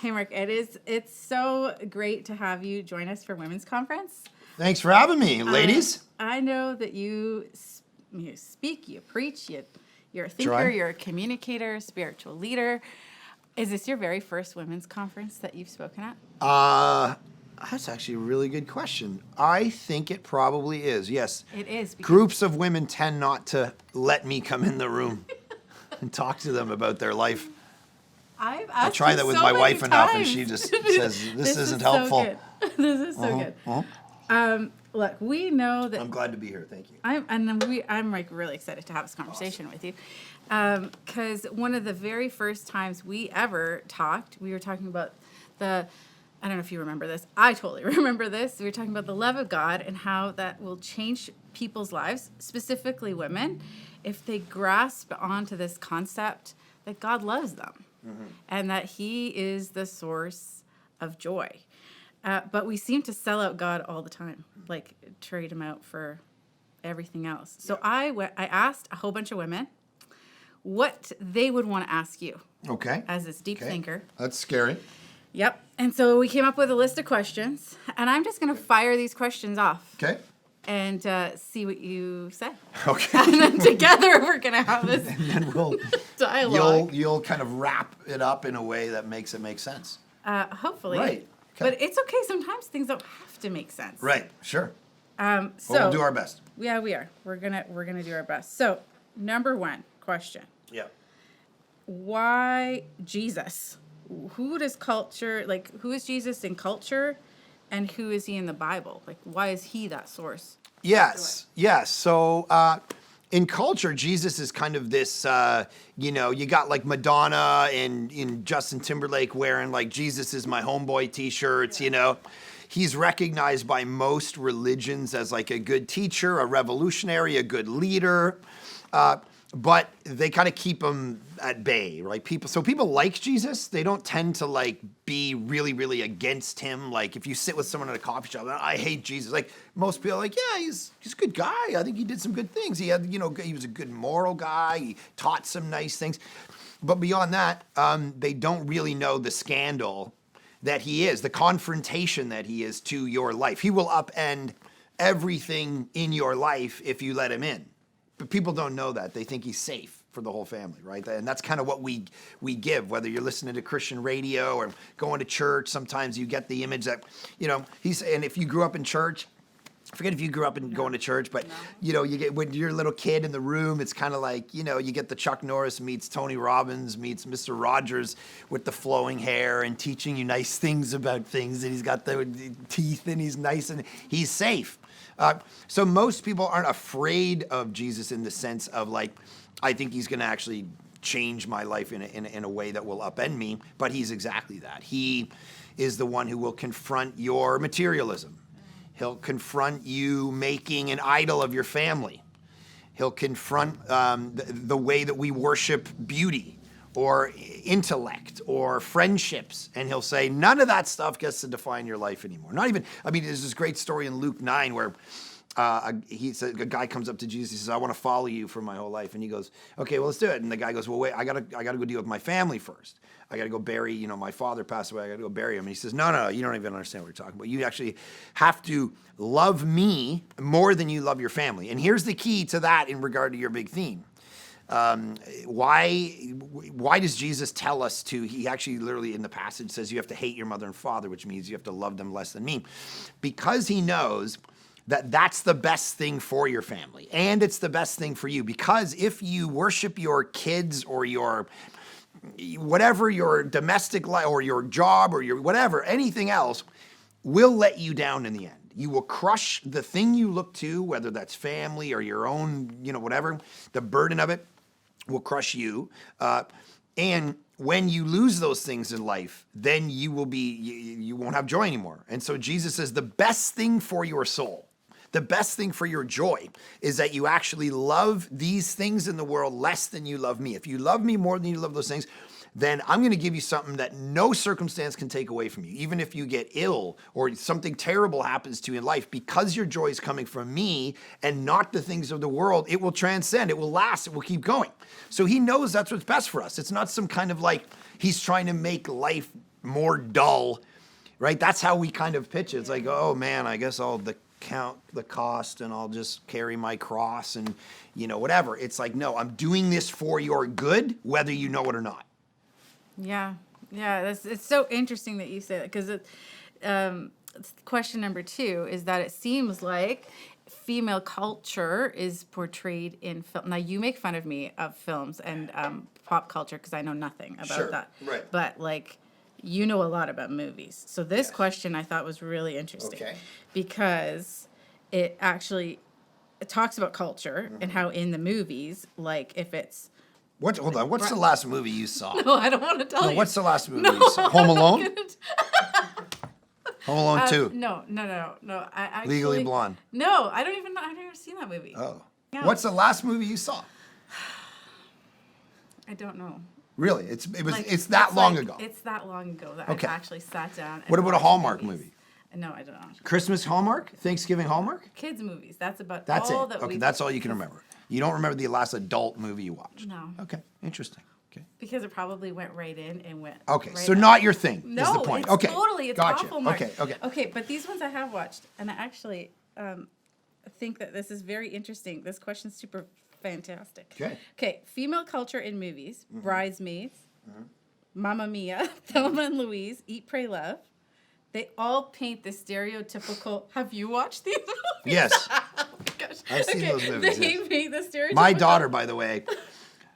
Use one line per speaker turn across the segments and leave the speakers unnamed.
Hey, Mark, it's so great to have you join us for Women's Conference.
Thanks for having me, ladies.
I know that you speak, you preach, you're a thinker,
Try.
you're a communicator, spiritual leader. Is this your very first women's conference that you've spoken at?
That's actually a really good question. I think it probably is, yes.
It is.
Groups of women tend not to let me come in the room and talk to them about their life.
I
try that with my wife enough, and she just says, this isn't helpful.
So good. This is so good. Look, we know that
I'm glad to be here. Thank you.
I'm like really excited to have this conversation with you, because one of the very first times we ever talked, we were talking about I don't know if you remember this. I totally remember this. We were talking about the love of God and how that will change people's lives, specifically women, if they grasp onto this concept that God loves them and that He is the source of joy. But we seem to sell out God all the time, like trade Him out for everything else. So I asked a whole bunch of women what they would want to ask you.
Okay.
As this deep thinker.
That's scary.
Yep. And so we came up with a list of questions, and I'm just going to fire these questions off.
Okay.
And see what you say.
Okay.
And then together we're going to have this
And then we'll
dialogue.
you'll kind of wrap it up in a way that makes it make sense.
Hopefully.
Right. Okay.
But it's okay. Sometimes things don't have to make sense.
Right. Sure.
So
We'll do our best.
Yeah, we are. We're gonna do our best. So, number one question:
Yeah.
why Jesus? Who is Jesus in culture, and who is He in the Bible? Like, why is He that source?
Yes. So in culture, Jesus is kind of this, you got like Madonna and Justin Timberlake wearing like Jesus is my homeboy t-shirts, He's recognized by most religions as like a good teacher, a revolutionary, a good leader. But they kind of keep him at bay, right? People like Jesus. They don't tend to like be really, really against him. Like if you sit with someone at a coffee shop, I hate Jesus. Like most people are like, yeah, he's a good guy. I think he did some good things. He had, he was a good moral guy. He taught some nice things. But beyond that, they don't really know the scandal that he is, the confrontation that he is to your life. He will upend everything in your life if you let him in. But people don't know that. They think he's safe for the whole family, right? And that's kind of what we give, whether you're listening to Christian radio or going to church. Sometimes you get the image that, and if you grew up in church, forget if you grew up in going to church, but, you get, when you're a little kid in the room, it's kind of like, you get the Chuck Norris meets Tony Robbins meets Mr. Rogers with the flowing hair and teaching you nice things about things, and he's got the teeth and he's nice and he's safe. So most people aren't afraid of Jesus in the sense of like, I think he's going to actually change my life in a way that will upend me, but he's exactly that. He is the one who will confront your materialism. He'll confront you making an idol of your family. He'll confront the way that we worship beauty or intellect or friendships. And he'll say, none of that stuff gets to define your life anymore. There's this great story in Luke 9 where a guy comes up to Jesus. He says, I want to follow you for my whole life. And he goes, okay, well, let's do it. And the guy goes, well, wait, I gotta go deal with my family first. I got to go bury, my father passed away. I got to go bury him. And he says, no, you don't even understand what you're talking about. You actually have to love me more than you love your family. And here's the key to that in regard to your big theme. Why does Jesus tell us to? He actually literally in the passage says you have to hate your mother and father, which means you have to love them less than me. Because he knows that that's the best thing for your family. And it's the best thing for you. Because if you worship your kids or your whatever, your domestic life or your job or your whatever, anything else will let you down in the end. You will crush the thing you look to, whether that's family or your own, whatever, the burden of it will crush you. And when you lose those things in life, then you won't have joy anymore. And so Jesus says the best thing for your soul, the best thing for your joy is that you actually love these things in the world less than you love me. If you love me more than you love those things, then I'm going to give you something that no circumstance can take away from you. Even if you get ill or something terrible happens to you in life, because your joy is coming from me and not the things of the world, it will transcend, it will last, it will keep going. So he knows that's what's best for us. It's not some kind of like, he's trying to make life more dull, right? That's how we kind of pitch it. It's like, oh man, I guess I'll count the cost and I'll just carry my cross and, whatever. It's like, no, I'm doing this for your good, whether you know it or not.
Yeah. It's so interesting that you say that, because question number 2 is that it seems like female culture is portrayed in film. Now, you make fun of me of films and pop culture because I know nothing about that.
Right.
But you know a lot about movies. So this question I thought was really interesting.
Okay.
Because it talks about culture and how in the movies, if it's...
Hold on. What's the last movie you saw?
No, I don't want to tell you.
What's the last movie you saw? Home Alone? Home Alone 2?
No. I actually...
Legally Blonde?
No, I don't even know. I've never seen that movie.
Oh.
No.
What's the last movie you saw?
I don't know.
Really? It's that long ago?
It's that long ago that
Okay.
I actually sat down and
What about a
watched
Hallmark
movies.
movie?
No, I don't know.
Christmas Hallmark? Thanksgiving Hallmark?
Kids movies. That's about
That's
all
it.
that
Okay, that's all you can remember. You don't remember the last adult movie you watched?
No.
Okay, interesting. Okay.
Because it probably went right in and went
Okay,
right
so
out.
not your thing
No,
is the point.
it's
Okay.
totally. It's
gotcha.
awful, Mark.
Okay.
Okay, but these ones I have watched, and I actually think that this is very interesting. This question's super fantastic. Okay, female culture in movies, Bridesmaids, Mamma Mia, Thelma and Louise, Eat, Pray, Love. They all paint the stereotypical... Have you watched these movies?
Yes.
Oh my gosh.
I've seen those movies,
They
yes.
paint the stereotypical...
My daughter, by the way,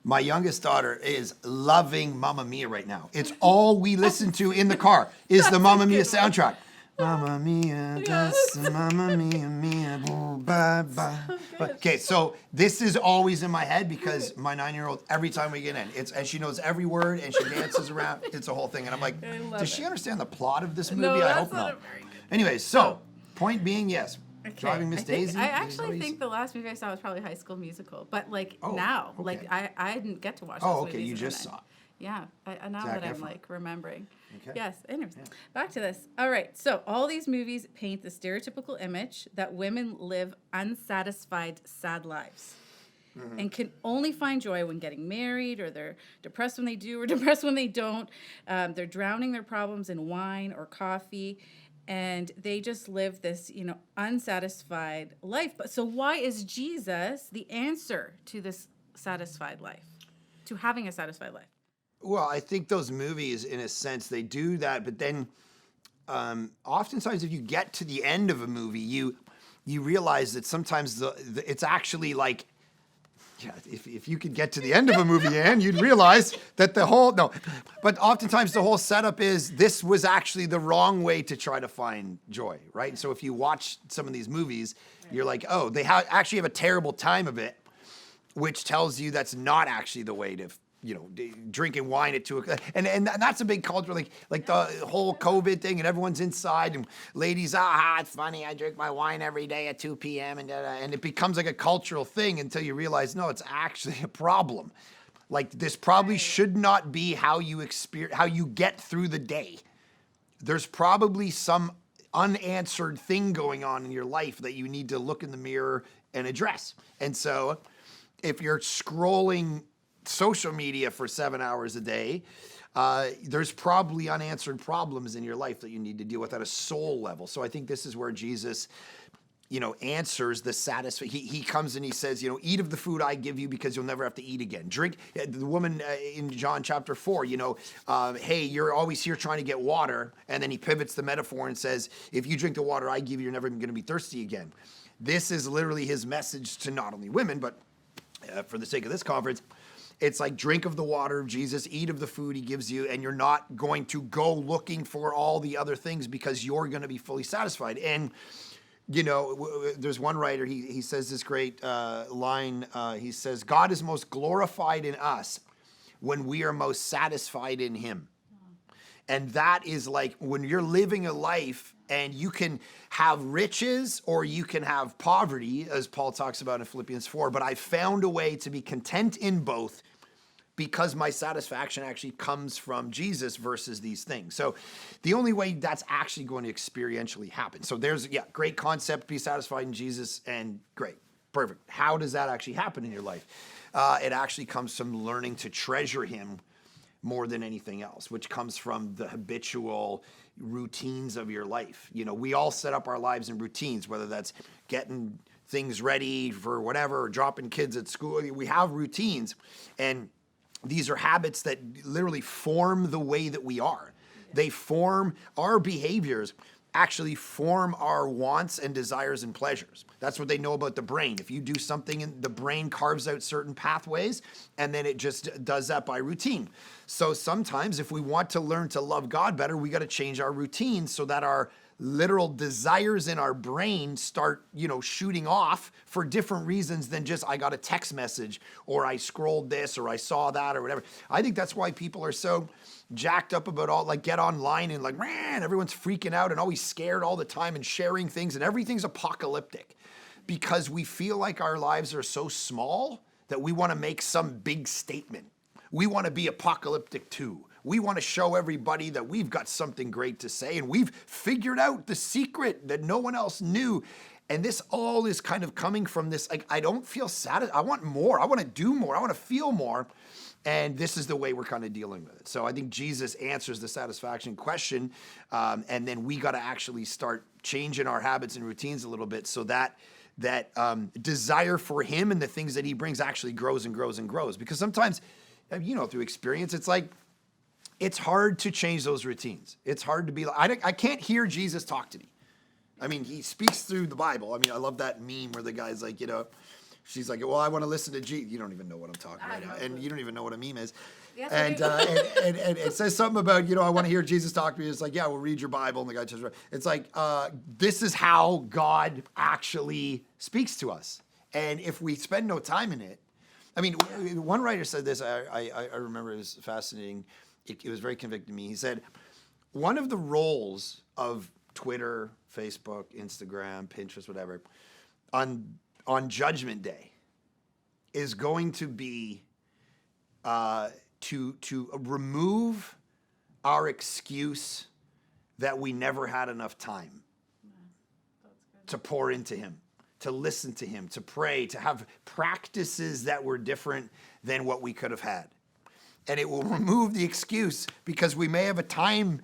my youngest daughter is loving Mamma Mia right now. It's all we listen to in the car is the Mamma Mia soundtrack. Mamma Mia, that's Mamma Mia, Mia, boo, bye, bye. Okay, so this is always in my head because my 9-year-old, every time we get in, and she knows every word and she dances around. It's a whole thing. And I'm like, does she understand the plot of this movie?
No,
I
that's
hope
not
not.
a very good...
Anyways, so point being, yes.
Okay.
Driving Miss Daisy.
I actually think the last movie I saw was probably High School Musical, but now,
okay.
I didn't get to watch.
Oh,
those
okay,
movies
you
as
just
an-
saw it.
Yeah, now
Zac
that I'm
Efron.
remembering.
Okay.
Yes. Anyways, back to this. All right. So all these movies paint the stereotypical image that women live unsatisfied, sad lives. And can only find joy when getting married, or they're depressed when they do, or depressed when they don't. They're drowning their problems in wine or coffee, and they just live this, unsatisfied life. But so why is Jesus the answer to this satisfied life, to having a satisfied life?
Well, I think those movies, in a sense, they do that. But then, oftentimes, if you get to the end of a movie, you realize that sometimes it's actually like, yeah, if you could get to the end of a movie, Anne, you'd realize that but oftentimes the whole setup is this was actually the wrong way to try to find joy, right? And so if you watch some of these movies, you're like, oh, they actually have a terrible time of it, which tells you that's not actually the way to, drinking wine at 2 o'clock. And that's a big culture, like the whole COVID thing, and everyone's inside, and ladies, it's funny, I drink my wine every day at 2 p.m. and it becomes like a cultural thing until you realize, no, it's actually a problem. Like, this probably should not be how you get through the day. There's probably some unanswered thing going on in your life that you need to look in the mirror and address. And so if you're scrolling social media for 7 hours a day, there's probably unanswered problems in your life that you need to deal with at a soul level. So I think this is where Jesus, answers the satisfaction. He comes and he says, eat of the food I give you because you'll never have to eat again. Drink. The woman in John chapter 4, hey, you're always here trying to get water. And then he pivots the metaphor and says, if you drink the water I give you, you're never going to be thirsty again. This is literally his message to not only women, but for the sake of this conference, it's like, drink of the water of Jesus, eat of the food he gives you, and you're not going to go looking for all the other things because you're going to be fully satisfied. And, there's one writer, he says this great line. He says, God is most glorified in us when we are most satisfied in him. And that is like when you're living a life and you can have riches or you can have poverty, as Paul talks about in Philippians 4, but I found a way to be content in both because my satisfaction actually comes from Jesus versus these things. So the only way that's actually going to experientially happen. So there's, great concept, be satisfied in Jesus, and great, perfect. How does that actually happen in your life? It actually comes from learning to treasure him more than anything else, which comes from the habitual routines of your life. You know, we all set up our lives in routines, whether that's getting things ready for whatever, or dropping kids at school. We have routines, and these are habits that literally form the way that we are. They form our behaviors, actually form our wants and desires and pleasures. That's what they know about the brain. If you do something, and the brain carves out certain pathways, and then it just does that by routine. So sometimes if we want to learn to love God better, we got to change our routines so that our literal desires in our brain start, shooting off for different reasons than just I got a text message, or I scrolled this, or I saw that, or whatever. I think that's why people are so jacked up about all, like, get online and like, man, everyone's freaking out and always scared all the time and sharing things, and everything's apocalyptic, because we feel like our lives are so small that we want to make some big statement. We want to be apocalyptic too. We want to show everybody that we've got something great to say, and we've figured out the secret that no one else knew. And this all is kind of coming from this, like, I don't feel satisfied. I want more. I want to do more. I want to feel more. And this is the way we're kind of dealing with it. So I think Jesus answers the satisfaction question. And then we got to actually start changing our habits and routines a little bit, so that desire for him and the things that he brings actually grows and grows and grows. Because sometimes, through experience, it's like, it's hard to change those routines. It's hard to be like, I can't hear Jesus talk to me. I mean, he speaks through the Bible. I mean, I love that meme where the guy's like, she's like, well, I want to listen to Jesus. You don't even know what I'm talking about now. And you don't even know what a meme is.
Yes,
and it says something about, I want to hear Jesus talk to me. It's like, yeah, we'll read your Bible. And the guy says, it's like, this is how God actually speaks to us. And if we spend no time in it, I mean, one writer said this, I remember it was fascinating. It was very convicting to me. He said, one of the roles of Twitter, Facebook, Instagram, Pinterest, whatever, on Judgment Day is going to be to remove our excuse that we never had enough time to pour into him, to listen to him, to pray, to have practices that were different than what we could have had. And it will remove the excuse, because we may have a time,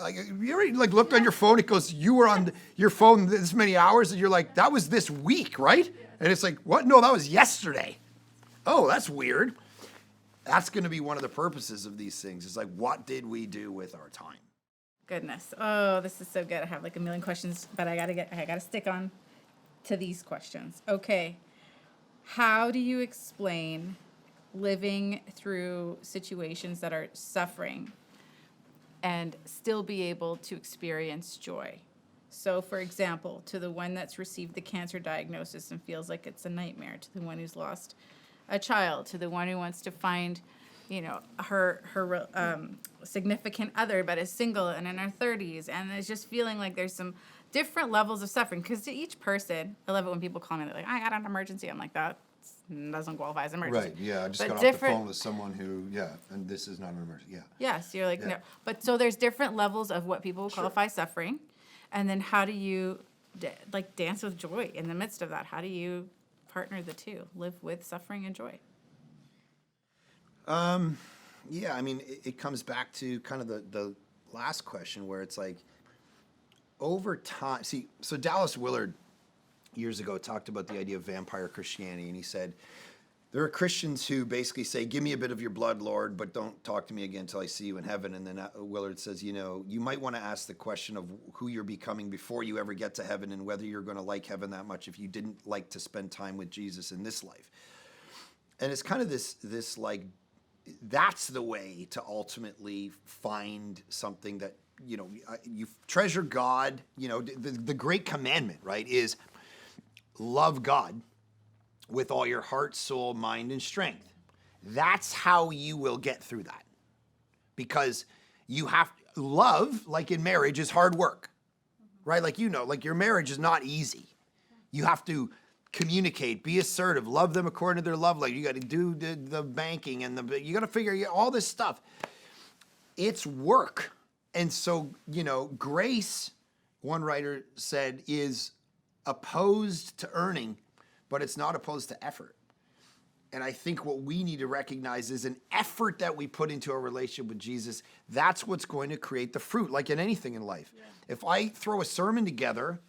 like, you ever looked on your phone, it goes, you were on your phone this many hours, and you're like, that was this week, right? And it's like, what? No, that was yesterday. Oh, that's weird. That's going to be one of the purposes of these things. It's like, what did we do with our time?
Goodness. Oh, this is so good. I have like a million questions, but I gotta stick on to these questions. Okay. How do you explain living through situations that are suffering and still be able to experience joy? So, for example, to the one that's received the cancer diagnosis and feels like it's a nightmare, to the one who's lost a child, to the one who wants to find, her significant other, but is single and in her 30s, and is just feeling like there's some different levels of suffering. Because to each person, I love it when people call me, they're like, I got an emergency. I'm like, that doesn't qualify as an emergency.
Right, yeah, I just
But
got off the phone with someone who, and this is not an emergency, yeah.
Yes, you're like,
Yeah.
no. But so there's different levels of what people would qualify suffering. And then how do you, dance with joy in the midst of that? How do you partner the two, live with suffering and joy?
Yeah, I mean, it comes back to kind of the last question, where it's like, over time, so Dallas Willard years ago talked about the idea of vampire Christianity, and he said, there are Christians who basically say, give me a bit of your blood, Lord, but don't talk to me again until I see you in heaven. And then Willard says, you might want to ask the question of who you're becoming before you ever get to heaven, and whether you're going to like heaven that much if you didn't like to spend time with Jesus in this life. And it's kind of this like, that's the way to ultimately find something that, you treasure God. The great commandment, right, is love God with all your heart, soul, mind, and strength. That's how you will get through that. Because love, like in marriage, is hard work, right? Like, your marriage is not easy. You have to communicate, be assertive, love them according to their love language. You got to do the banking and you got to figure out all this stuff. It's work. And so, grace, one writer said, is opposed to earning, but it's not opposed to effort. And I think what we need to recognize is an effort that we put into a relationship with Jesus. That's what's going to create the fruit, like in anything in life. Yeah. If I throw a sermon together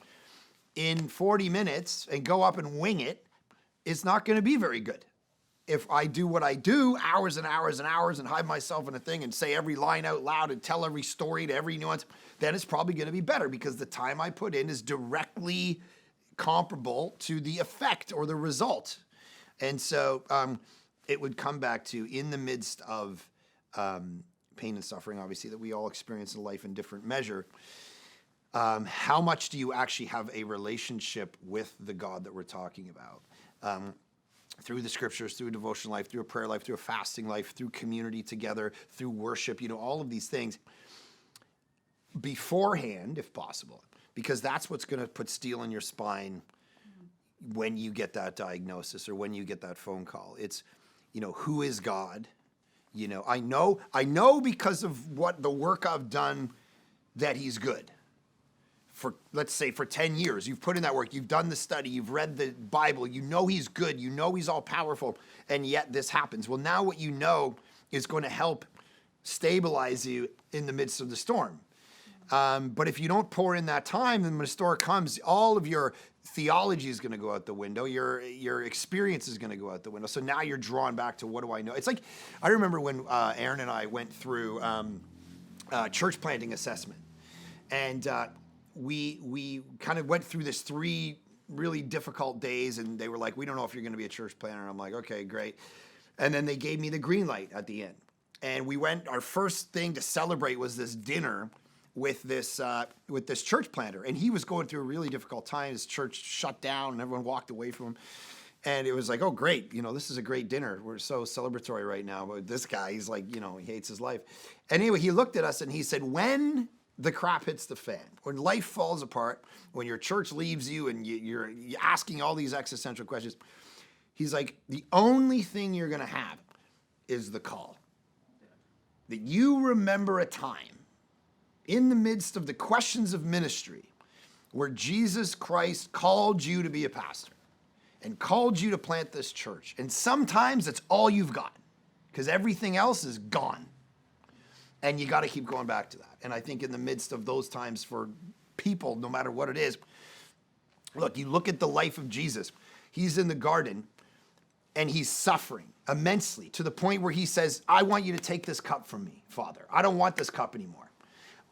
in 40 minutes and go up and wing it, it's not going to be very good. If I do what I do, hours and hours and hours, and hide myself in a thing and say every line out loud and tell every story to every nuance, then it's probably going to be better because the time I put in is directly comparable to the effect or the result. And so it would come back to, in the midst of pain and suffering, obviously, that we all experience in life in different measure, how much do you actually have a relationship with the God that we're talking about? Through the scriptures, through a devotional life, through a prayer life, through a fasting life, through community together, through worship, all of these things beforehand, if possible, because that's what's going to put steel in your spine when you get that diagnosis or when you get that phone call. It's, who is God? I know because of what the work I've done that he's good. For, let's say, for 10 years, you've put in that work, you've done the study, you've read the Bible, he's good, he's all powerful, and yet this happens. Well, now what you know is going to help stabilize you in the midst of the storm. But if you don't pour in that time, then when the storm comes, all of your theology is going to go out the window. Your experience is going to go out the window. So now you're drawn back to, what do I know? It's like, I remember when Aaron and I went through church planting assessment. And we kind of went through this 3 really difficult days. And they were like, we don't know if you're going to be a church planter. And I'm like, okay, great. And then they gave me the green light at the end. And we went, our first thing to celebrate was this dinner with this church planter, and he was going through a really difficult time. His church shut down, and everyone walked away from him. And it was like, oh, great, this is a great dinner. We're so celebratory right now. But this guy, he's like, he hates his life. And anyway, he looked at us and he said, when the crap hits the fan, when life falls apart, when your church leaves you and you're asking all these existential questions, he's like, the only thing you're going to have is the call. That you remember a time in the midst of the questions of ministry where Jesus Christ called you to be a pastor and called you to plant this church. And sometimes it's all you've got because everything else is gone. And you got to keep going back to that. And I think in the midst of those times for people, no matter what it is, look, you look at the life of Jesus. He's in the garden and he's suffering immensely to the point where he says, I want you to take this cup from me, Father. I don't want this cup anymore.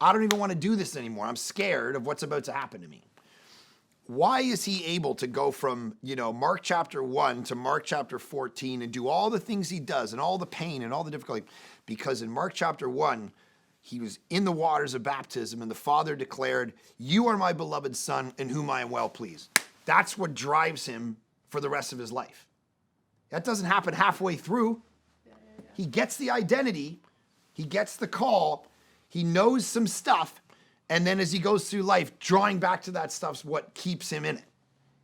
I don't even want to do this anymore. I'm scared of what's about to happen to me. Why is he able to go from, Mark chapter 1 to Mark chapter 14 and do all the things he does and all the pain and all the difficulty? Because in Mark chapter 1, he was in the waters of baptism and the Father declared, you are my beloved Son in whom I am well pleased. That's what drives him for the rest of his life. That doesn't happen halfway through. He gets the identity. He gets the call. He knows some stuff, and then as he goes through life, drawing back to that stuff's what keeps him in it,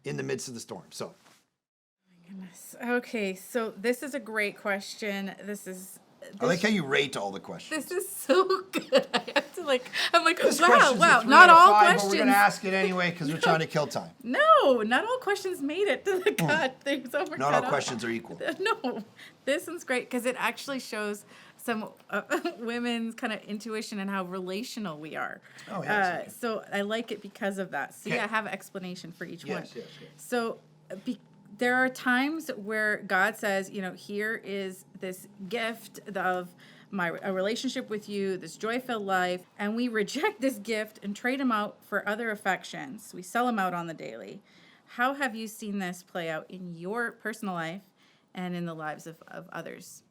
in the midst of the storm. So,
Oh my goodness. Okay, so this is a great question.
I like how you rate all the questions.
This is so good. I'm like,
This
wow.
question's a 3
Not
out of
all
5,
questions.
but we're going to ask it anyway because we're trying to kill time.
No, not all questions made it to the cut.
Not all questions are equal.
No, this one's great because it actually shows some women's kind of intuition and how relational we are.
Oh, yes.
So I like it because of that. See,
Okay.
I have an explanation for each one.
Yes.
So there are times where God says, here is this gift of a relationship with you, this joy-filled life, and we reject this gift and trade him out for other affections. We sell him out on the daily. How have you seen this play out in your personal life and in the lives of others?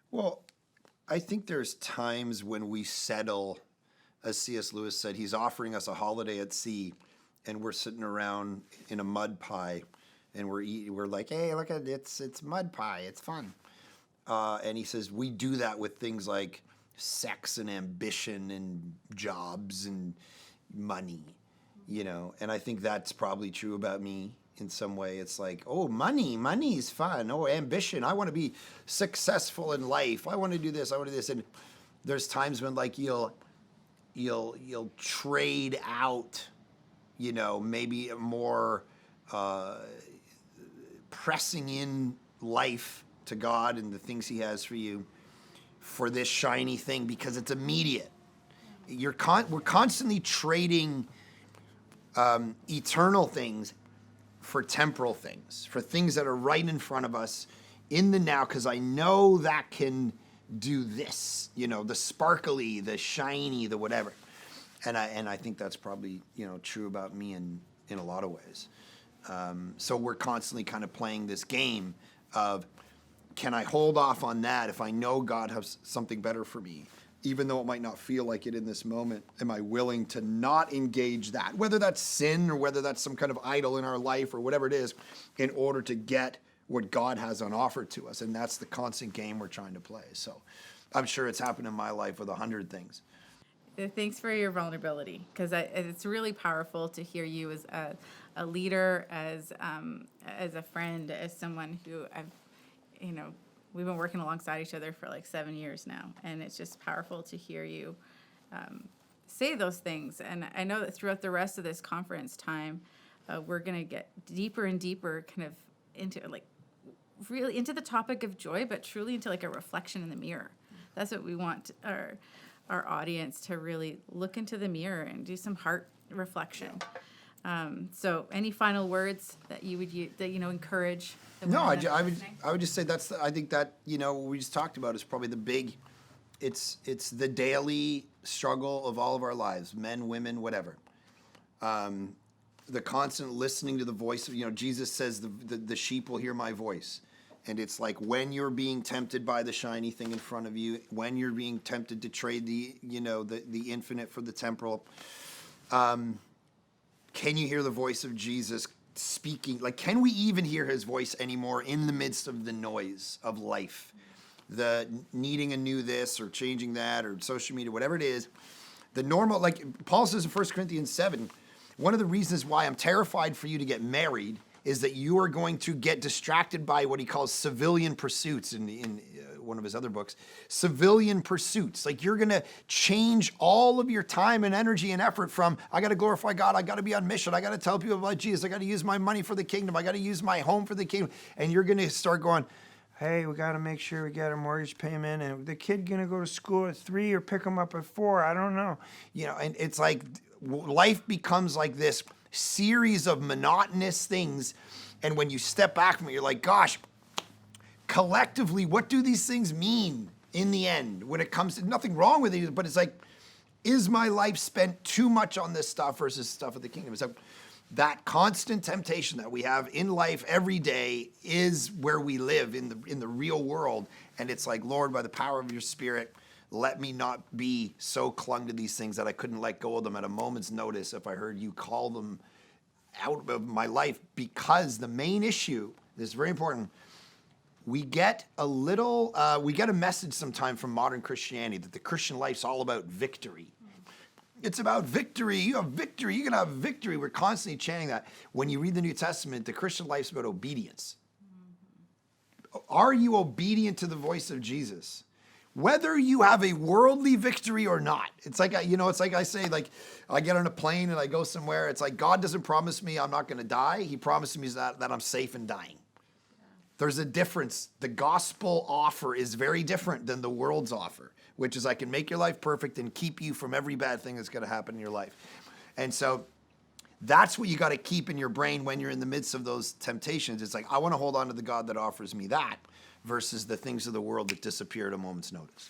Well, I think there's times when we settle, as C.S. Lewis said, he's offering us a holiday at sea, and we're sitting around in a mud pie, and we're like, hey, look at it, it's mud pie, it's fun. And he says we do that with things like sex and ambition and jobs and money, and I think that's probably true about me. In some way, it's like, oh, money is fun. Oh, ambition. I want to be successful in life. I want to do this. I want to do this. And there's times when like you'll trade out, maybe a more pressing in life to God and the things He has for you for this shiny thing because it's immediate. We're constantly trading eternal things for temporal things, for things that are right in front of us in the now, because I know that can do this, the sparkly, the shiny, the whatever. And I think that's probably, true about me in a lot of ways. So we're constantly kind of playing this game of, can I hold off on that if I know God has something better for me? Even though it might not feel like it in this moment, am I willing to not engage that? Whether that's sin or whether that's some kind of idol in our life or whatever it is, in order to get what God has on offer to us. And that's the constant game we're trying to play. So I'm sure it's happened in my life with 100 things.
Thanks for your vulnerability, because it's really powerful to hear you as a leader, as a friend, as someone who we've been working alongside each other for like 7 years now, and it's just powerful to hear you say those things. And I know that throughout the rest of this conference time, we're going to get deeper and deeper kind of into really into the topic of joy, but truly into like a reflection in the mirror. That's what we want our audience to really look into the mirror and do some heart reflection. So any final words that you would encourage?
No, I would just say I think that, what we just talked about is probably the big, it's the daily struggle of all of our lives, men, women, whatever. The constant listening to the voice of, Jesus says the sheep will hear my voice. And it's like when you're being tempted by the shiny thing in front of you, when you're being tempted to trade the infinite for the temporal, can you hear the voice of Jesus speaking? Like, can we even hear his voice anymore in the midst of the noise of life? The needing a new this or changing that or social media, whatever it is. The normal, like Paul says in 1 Corinthians 7, one of the reasons why I'm terrified for you to get married is that you are going to get distracted by what he calls civilian pursuits in one of his other books. Civilian pursuits. Like, you're going to change all of your time and energy and effort from, I got to glorify God, I got to be on mission, I got to tell people about Jesus, I got to use my money for the kingdom, I got to use my home for the kingdom. And you're going to start going, hey, we got to make sure we get our mortgage payment, and the kid going to go to school at 3 or pick him up at 4, I don't know. And it's like life becomes like this series of monotonous things, and when you step back from it, you're like, gosh, collectively, what do these things mean in the end when it comes to nothing wrong with it, but it's like, is my life spent too much on this stuff versus stuff of the kingdom? So that constant temptation that we have in life every day is where we live in the real world, and it's like, Lord, by the power of your Spirit, let me not be so clung to these things that I couldn't let go of them at a moment's notice if I heard you call them out of my life. Because the main issue, this is very important, we get a message sometime from modern Christianity that the Christian life's all about victory. It's about victory. You have victory. You're going to have victory. We're constantly chanting that. When you read the New Testament, the Christian life's about obedience. Are you obedient to the voice of Jesus? Whether you have a worldly victory or not. It's like, it's like I say, like, I get on a plane and I go somewhere. It's like, God doesn't promise me I'm not going to die. He promises me that I'm safe in dying. There's a difference. The gospel offer is very different than the world's offer, which is I can make your life perfect and keep you from every bad thing that's going to happen in your life. And so that's what you got to keep in your brain when you're in the midst of those temptations. It's like, I want to hold on to the God that offers me that versus the things of the world that disappear at a moment's notice.